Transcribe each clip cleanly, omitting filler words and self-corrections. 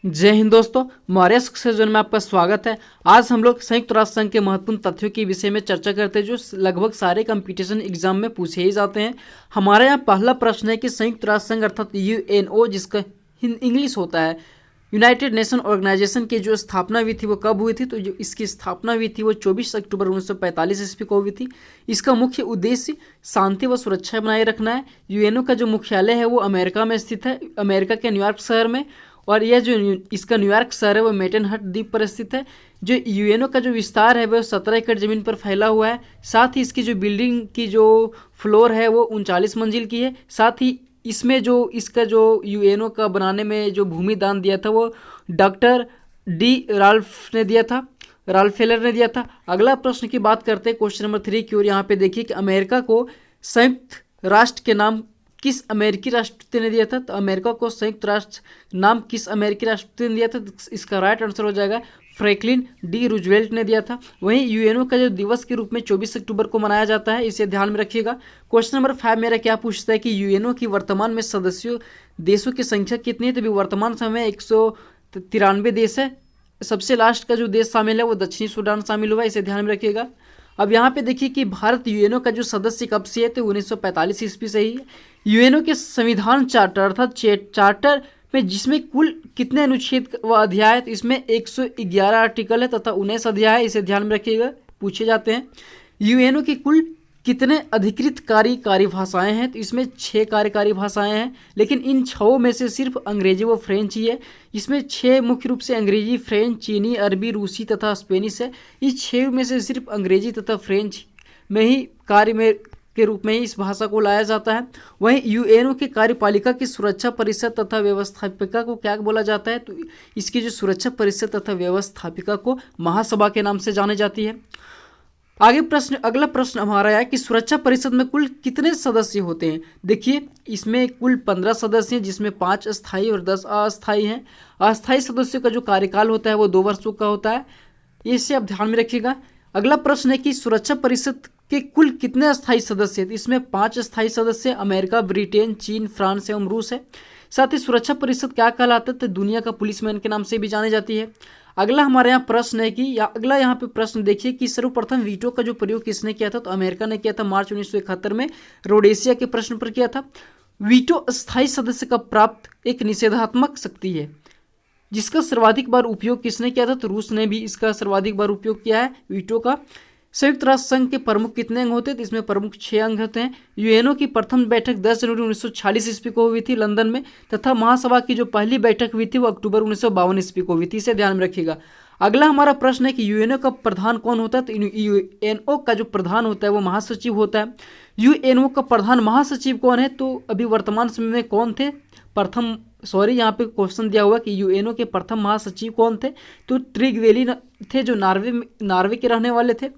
जय हिंद दोस्तों, Maurya success zone में आपका स्वागत है। आज हम लोग संयुक्त राष्ट्र संघ के महत्वपूर्ण तथ्यों के विषय में चर्चा करते हैं जो लगभग सारे कंपटीशन एग्जाम में पूछे ही जाते हैं। हमारे यहाँ पहला प्रश्न है कि संयुक्त राष्ट्र संघ अर्थात यूएनओ, जिसका इंग्लिश होता है यूनाइटेड नेशन ऑर्गेनाइजेशन की जो स्थापना हुई थी वो कब हुई थी? तो जो इसकी स्थापना हुई थी वो 24 अक्टूबर 1945 ईस्वी को हुई थी। इसका मुख्य उद्देश्य शांति व सुरक्षा बनाए रखना है। यूएनओ का जो मुख्यालय है वो अमेरिका में स्थित है, अमेरिका के न्यूयॉर्क शहर में। और यह जो इसका न्यूयॉर्क शहर है वो मेटन हट द्वीप पर स्थित है। जो यूएनओ का जो विस्तार है वह 17 एकड़ जमीन पर फैला हुआ है। साथ ही इसकी जो बिल्डिंग की जो फ्लोर है वो 39 मंजिल की है। साथ ही इसमें जो इसका जो यूएनओ का बनाने में जो भूमि दान दिया था वो डॉक्टर डी राल्फ ने दिया था, राल्फेलर ने दिया था। अगला प्रश्न की बात करते हैं क्वेश्चन नंबर 3 की ओर। यहाँ पे देखिए कि अमेरिका को संयुक्त राष्ट्र के नाम किस अमेरिकी राष्ट्रपति ने दिया था? तो अमेरिका को संयुक्त राष्ट्र नाम किस अमेरिकी राष्ट्रपति ने दिया था? तो इसका राइट आंसर हो जाएगा फ्रैंकलिन डी रूजवेल्ट ने दिया था। वहीं यूएनओ का जो दिवस के रूप में 24 अक्टूबर को मनाया जाता है, इसे ध्यान में रखिएगा। क्वेश्चन नंबर 5 मेरा क्या पूछता है कि यूएनओ की वर्तमान में सदस्यों देशों की संख्या कितनी है? तो अभी वर्तमान समय 193 देश है। सबसे लास्ट का जो देश शामिल है वो दक्षिणी सूडान शामिल हुआ है, इसे ध्यान में रखिएगा। अब यहाँ पे देखिए कि भारत यूएनओ का जो सदस्य कब से है? तो 1945 ईस्वी से ही है। यूएनओ के संविधान चार्टर अर्थात चार्टर में जिसमें कुल कितने अनुच्छेद व अध्याय है? तो इसमें 111 आर्टिकल है तथा 19 अध्याय है, इसे ध्यान में रखिएगा, पूछे जाते हैं। यूएनओ की कुल कितने अधिकृत कार्यकारी भाषाएं हैं? तो इसमें 6 कार्यकारी भाषाएं हैं, लेकिन इन 6 में से सिर्फ अंग्रेजी व फ्रेंच ही है। इसमें 6 मुख्य रूप से अंग्रेजी, फ्रेंच, चीनी, अरबी, रूसी तथा स्पेनिश है। इस 6 में से सिर्फ अंग्रेजी तथा फ्रेंच में ही कार्य में के रूप में ही इस भाषा को लाया जाता है। वहीं यूएनओ की कार्यपालिका की सुरक्षा परिषद तथा व्यवस्थापिका को क्या बोला जाता है? तो इसकी जो सुरक्षा परिषद तथा व्यवस्थापिका को महासभा के नाम से जानी जाती है। अगला प्रश्न हमारा है कि सुरक्षा परिषद में कुल कितने सदस्य होते हैं? देखिए इसमें कुल 15 सदस्य हैं, जिसमें 5 स्थायी और 10 अस्थायी हैं। अस्थायी सदस्यों का जो कार्यकाल होता है वो 2 वर्षों का होता है, इसे आप ध्यान में रखिएगा। अगला प्रश्न है कि सुरक्षा परिषद के कुल कितने अस्थायी सदस्य हैं? तो इसमें 5 अस्थायी सदस्य अमेरिका, ब्रिटेन, चीन, फ्रांस एवं रूस है। साथ ही सुरक्षा परिषद क्या कहलाता है? तो दुनिया का पुलिसमैन के नाम से भी जानी जाती है। अगला हमारे यहाँ प्रश्न है कि अगला यहाँ पे प्रश्न देखिए कि सर्वप्रथम वीटो का जो प्रयोग किसने किया था? तो अमेरिका ने किया था, मार्च 1971 में रोडेशिया के प्रश्न पर किया था। वीटो अस्थायी सदस्य का प्राप्त एक निषेधात्मक शक्ति है, जिसका सर्वाधिक बार उपयोग किसने किया था? तो रूस ने भी इसका सर्वाधिक बार उपयोग किया है वीटो का। संयुक्त राष्ट्र संघ के प्रमुख कितने अंग होते हैं? तो इसमें प्रमुख 6 अंग होते हैं। यूएनओ की प्रथम बैठक 10 जनवरी 1946 ईस्वी को हुई थी लंदन में, तथा महासभा की जो पहली बैठक हुई थी वो अक्टूबर 1952 ईस्वी को हुई थी, इसे ध्यान में रखिएगा। अगला हमारा प्रश्न है कि यूएनओ का प्रधान कौन होता है? तो यूएनओ का जो प्रधान होता है वो महासचिव होता है। यूएनओ का प्रधान महासचिव कौन है? तो अभी वर्तमान समय में कौन थे? यहाँ पे क्वेश्चन दिया हुआ कि यूएनओ के प्रथम महासचिव कौन थे? तो ट्रिगवेली थे, जो नार्वे के रहने वाले थे।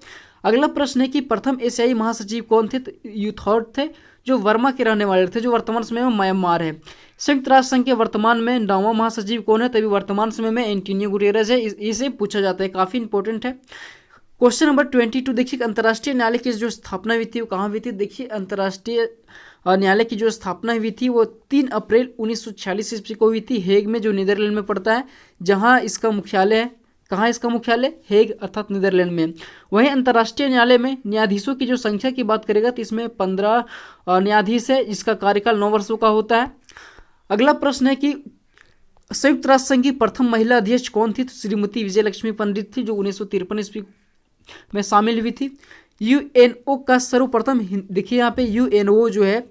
अगला प्रश्न है कि प्रथम एशियाई महासचिव कौन थे? तो यूथॉर्ड थे, जो वर्मा के रहने वाले थे, जो वर्तमान समय में म्यांमार है। संयुक्त राष्ट्र संघ के वर्तमान में 9वां महासचिव कौन है? तभी वर्तमान समय में एंटोनियो गुटेरेस है, इसे पूछा जाता है, काफी इंपॉर्टेंट है। क्वेश्चन नंबर 22 देखिए, अंतर्राष्ट्रीय न्यायालय की जो स्थापना हुई थी वो कहाँ हुई थी? देखिए अंतर्राष्ट्रीय न्यायालय की जो स्थापना हुई थी वो 3 अप्रैल 1946 ईस्वी को हुई थी, हेग में, जो नीदरलैंड में पड़ता है, जहाँ इसका मुख्यालय है। कहाँ इसका मुख्यालय? हेग अर्थात नीदरलैंड में। वहीं अंतर्राष्ट्रीय न्यायालय में न्यायाधीशों की जो संख्या की बात करेगा तो इसमें 15 न्यायाधीश है, जिसका कार्यकाल 9 वर्षों का होता है। अगला प्रश्न है कि संयुक्त राष्ट्र संघ की प्रथम महिला अध्यक्ष कौन थी? तो श्रीमती विजय लक्ष्मी पंडित थी, जो 1953 ईस्वी में शामिल हुई थी। यूएनओ का सर्वप्रथम, देखिए यहाँ पे यूएनओ जो है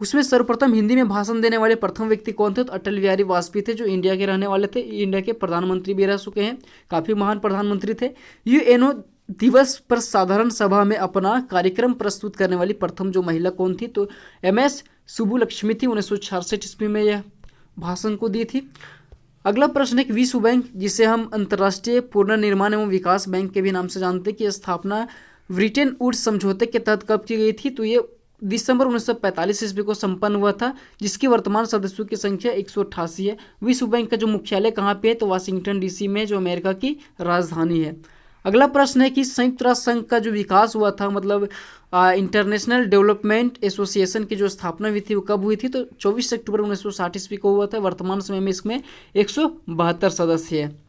उसमें सर्वप्रथम हिंदी में भाषण देने वाले प्रथम व्यक्ति कौन थे? तो अटल बिहारी वाजपेयी थे, जो इंडिया के रहने वाले थे, इंडिया के प्रधानमंत्री भी रह चुके हैं, काफ़ी महान प्रधानमंत्री थे। यूएनओ दिवस पर साधारण सभा में अपना कार्यक्रम प्रस्तुत करने वाली प्रथम जो महिला कौन थी? तो एमएस सुब्बुलक्ष्मी थी, 1966 ईस्वी में यह भाषण को दी थी। अगला प्रश्न है कि विश्व बैंक, जिसे हम अंतर्राष्ट्रीय पुनर्निर्माण एवं विकास बैंक के भी नाम से जानते हैं, की स्थापना ब्रिटेन वुड्स समझौते के तहत कब की गई थी? तो ये दिसंबर 1945 ईस्वी को संपन्न हुआ था, जिसकी वर्तमान सदस्यों की संख्या 188 है। विश्व बैंक का जो मुख्यालय कहाँ पे है? तो वाशिंगटन डीसी में, जो अमेरिका की राजधानी है। अगला प्रश्न है कि संयुक्त राष्ट्र संघ का जो विकास हुआ था, मतलब इंटरनेशनल डेवलपमेंट एसोसिएशन की जो स्थापना हुई थी वो कब हुई थी? तो 24 अक्टूबर 1960 ईस्वी को हुआ था। वर्तमान समय में इसमें 172 सदस्य हैं।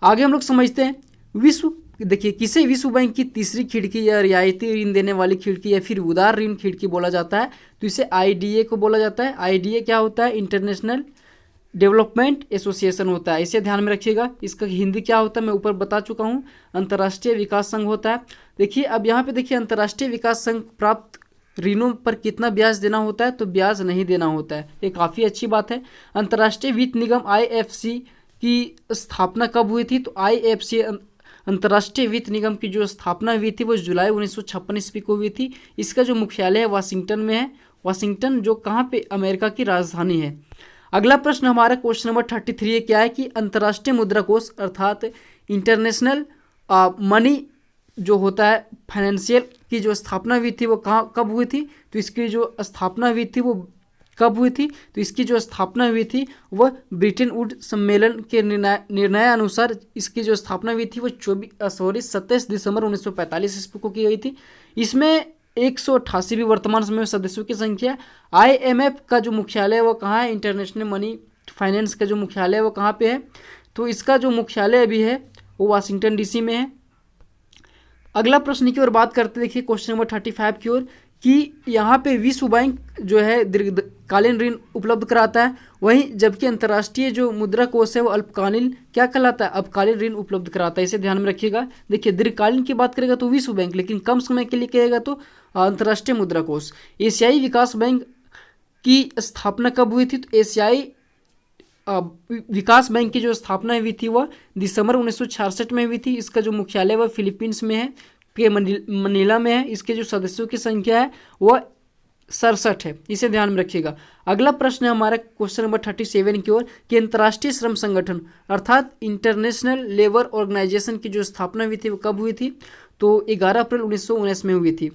आगे हम लोग समझते हैं विश्व, देखिए किसे विश्व बैंक की तीसरी खिड़की या रियायती ऋण देने वाली खिड़की या फिर उदार ऋण खिड़की बोला जाता है? तो इसे आईडीए को बोला जाता है। आईडीए क्या होता है? इंटरनेशनल डेवलपमेंट एसोसिएशन होता है, इसे ध्यान में रखिएगा। इसका हिंदी क्या होता है मैं ऊपर बता चुका हूँ, अंतर्राष्ट्रीय विकास संघ होता है। देखिए अब यहाँ पे देखिए अंतर्राष्ट्रीय विकास संघ प्राप्त ऋणों पर कितना ब्याज देना होता है? तो ब्याज नहीं देना होता है, ये काफ़ी अच्छी बात है। अंतर्राष्ट्रीय वित्त निगम आईएफसी की स्थापना कब हुई थी? तो आईएफसी अंतर्राष्ट्रीय वित्त निगम की जो स्थापना हुई थी वो जुलाई 1956 ईस्वी को हुई थी। इसका जो मुख्यालय है वाशिंगटन में है। वाशिंगटन जो कहाँ पे? अमेरिका की राजधानी है। अगला प्रश्न हमारा क्वेश्चन नंबर 33 क्या है कि अंतर्राष्ट्रीय मुद्रा कोष अर्थात इंटरनेशनल मनी जो होता है फाइनेंशियल की जो स्थापना हुई थी वो कब हुई थी? तो इसकी जो स्थापना हुई थी वो कब हुई थी? तो इसकी जो स्थापना हुई थी वह ब्रिटेन वुड सम्मेलन के निर्णय अनुसार इसकी जो स्थापना हुई थी वो 27 दिसंबर 1945 ईस्वी को की गई थी। इसमें 188 भी वर्तमान समय में सदस्यों की संख्या। आईएमएफ का जो मुख्यालय है वो कहाँ है? इंटरनेशनल मनी फाइनेंस का जो मुख्यालय है वो कहाँ पे है? तो इसका जो मुख्यालय भी है वो वाशिंगटन डीसी में है। अगला प्रश्न की ओर बात करते देखिए क्वेश्चन नंबर 35 की ओर कि यहाँ पे विश्व बैंक जो है दीर्घकालीन ऋण उपलब्ध कराता है, वहीं जबकि अंतर्राष्ट्रीय जो मुद्रा कोष है वो अल्पकालीन क्या कहलाता है? अल्पकालीन ऋण उपलब्ध कराता है, इसे ध्यान में रखिएगा। देखिए दीर्घकालीन की बात करेगा तो विश्व बैंक, लेकिन कम समय के लिए कहेगा तो अंतर्राष्ट्रीय मुद्रा कोष। एशियाई विकास बैंक की स्थापना कब हुई थी? तो एशियाई विकास बैंक की जो स्थापना हुई थी वह दिसंबर 1966 में हुई थी। इसका जो मुख्यालय वह फिलीपींस में है, के मनीला में है। इसके जो सदस्यों की संख्या है वह 67 है, इसे ध्यान में रखिएगा। अगला प्रश्न है हमारा क्वेश्चन नंबर 37 की ओर कि अंतर्राष्ट्रीय श्रम संगठन अर्थात इंटरनेशनल लेबर ऑर्गेनाइजेशन की जो स्थापना हुई थी वो कब हुई थी? तो 11 अप्रैल 1919 में हुई थी।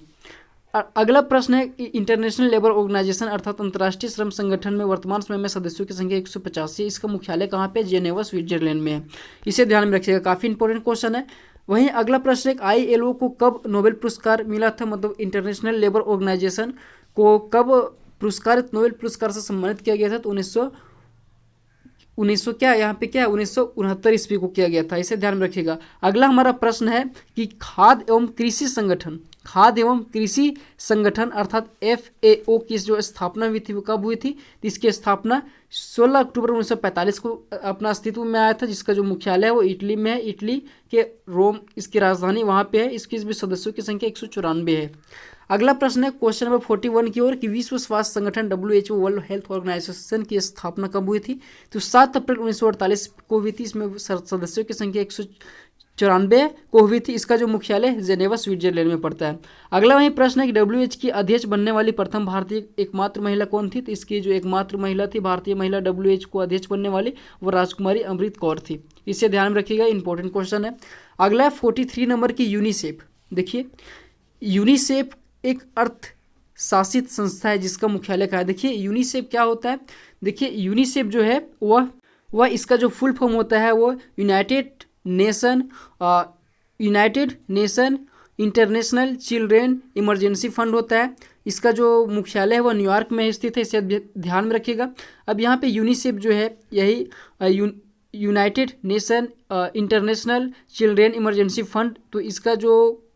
अगला प्रश्न है कि इंटरनेशनल लेबर ऑर्गेनाइजेशन अर्थात अंतर्राष्ट्रीय श्रम संगठन में वर्तमान समय में सदस्यों की संख्या 185 है। इसका मुख्यालय कहाँ पे? जेनेवा स्विट्जरलैंड में है, इसे ध्यान में रखिएगा, काफ़ी इंपॉर्टेंट क्वेश्चन है। वहीं अगला प्रश्न है आईएलओ को कब नोबेल पुरस्कार मिला था? मतलब इंटरनेशनल लेबर ऑर्गेनाइजेशन को कब नोबेल पुरस्कार से सम्मानित किया गया था? तो 1969 क्या यहाँ पे क्या 1969 ईस्वी को किया गया था, इसे ध्यान में रखिएगा। अगला हमारा प्रश्न है कि खाद्य एवं कृषि संगठन अर्थात FAO की जो स्थापना हुई थी वो कब हुई थी? इसकी स्थापना 16 अक्टूबर 1945 को अपना अस्तित्व में आया था, जिसका जो मुख्यालय है वो इटली में है। इटली के रोम इसकी राजधानी वहाँ पे है। इसकी भी सदस्यों की संख्या 194 है। अगला प्रश्न है क्वेश्चन नंबर 41 की ओर कि विश्व स्वास्थ्य संगठन WHO वर्ल्ड हेल्थ ऑर्गेनाइजेशन की स्थापना कब हुई थी? तो 7 अप्रैल 1948 को हुई थी। इसमें सदस्यों की संख्या 194 को हुई थी। इसका जो मुख्यालय जेनेवा स्विट्जरलैंड में पड़ता है। अगला वही प्रश्न है कि WHO की अध्यक्ष बनने वाली प्रथम भारतीय एकमात्र महिला कौन थी? तो इसकी जो एकमात्र महिला थी भारतीय महिला WHO को अध्यक्ष बनने वाली वो राजकुमारी अमृत कौर थी, इसे ध्यान में रखिएगा, इंपॉर्टेंट क्वेश्चन है। अगला 43 नंबर की यूनिसेफ। देखिए यूनिसेफ एक अर्थ शासित संस्था है जिसका मुख्यालय कहाँ है? देखिए यूनिसेफ क्या होता है? देखिए यूनिसेफ जो है वह इसका जो फुल फॉर्म होता है वो United nation international children emergency fund होता है। इसका जो मुख्यालय है वह न्यूयॉर्क में स्थित है, इसे ध्यान में रखिएगा। अब यहाँ पे यूनिसेफ जो है यही United nation international children emergency fund, तो इसका जो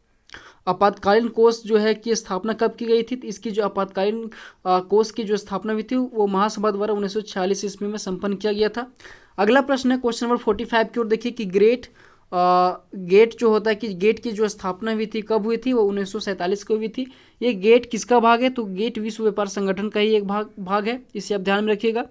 आपातकालीन कोष जो है की स्थापना कब की गई थी? तो इसकी जो आपातकालीन कोष की जो स्थापना हुई थी वो महासभा द्वारा 1946 ईस्वी में संपन्न किया गया था। अगला प्रश्न है क्वेश्चन नंबर 45 की ओर देखिए कि गेट जो होता है कि गेट की जो स्थापना हुई थी कब हुई थी? वो 1947 को हुई थी। ये गेट किसका भाग है? तो गेट विश्व व्यापार संगठन का ही एक भाग है, इसे आप ध्यान में रखिएगा।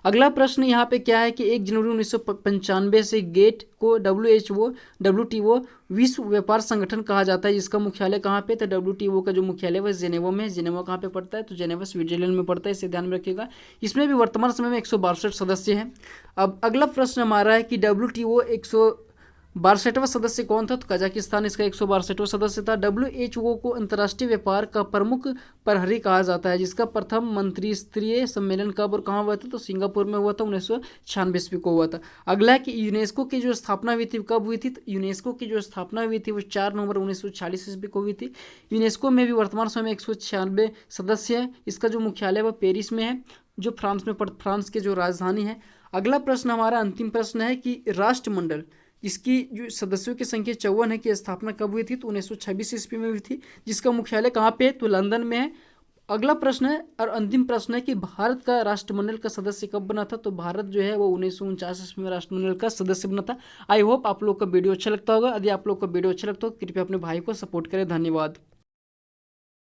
अगला प्रश्न यहाँ पे क्या है कि 1 जनवरी 1995 से गेट को WTO विश्व व्यापार संगठन कहा जाता है, जिसका मुख्यालय कहाँ पे? तो WTO का जो मुख्यालय है जेनेवा में है। जेनेवा कहाँ पे पड़ता है? तो जेनेवा स्विट्जरलैंड में पड़ता है, इसे ध्यान में रखिएगा। इसमें भी वर्तमान समय में 162 सदस्य हैं। अब अगला प्रश्न हमारा है कि WTO 62वां सदस्य कौन था? तो कजाकिस्तान इसका 162वां सदस्य था। WHO को अंतर्राष्ट्रीय व्यापार का प्रमुख प्रहरी कहा जाता है, जिसका प्रथम मंत्रिस्तरीय सम्मेलन कब और कहाँ हुआ था? तो सिंगापुर में हुआ था, 1996 ईस्वी को हुआ था। अगला है कि यूनेस्को की जो स्थापना हुई थी कब हुई थी? तो यूनेस्को की जो स्थापना हुई थी वो 4 नवंबर 1946 ईस्वी को हुई थी। यूनेस्को में भी वर्तमान समय में 196 सदस्य है। इसका जो मुख्यालय वो पेरिस में है, जो फ्रांस में फ्रांस के जो राजधानी है। अगला प्रश्न हमारा अंतिम प्रश्न है कि राष्ट्रमंडल, इसकी जो सदस्यों की संख्या 54 है, की स्थापना कब हुई थी? तो 1926 ईस्वी में हुई थी, जिसका मुख्यालय कहाँ पे है? तो लंदन में है। अगला प्रश्न है और अंतिम प्रश्न है कि भारत का राष्ट्रमंडल का सदस्य कब बना था? तो भारत जो है वो 1949 ईस्वी में राष्ट्रमंडल का सदस्य बना था। आई होप आप लोग का वीडियो अच्छा लगता होगा। यदि आप लोग का वीडियो अच्छा लगता हो तो कृपया अपने भाई को सपोर्ट करें। धन्यवाद।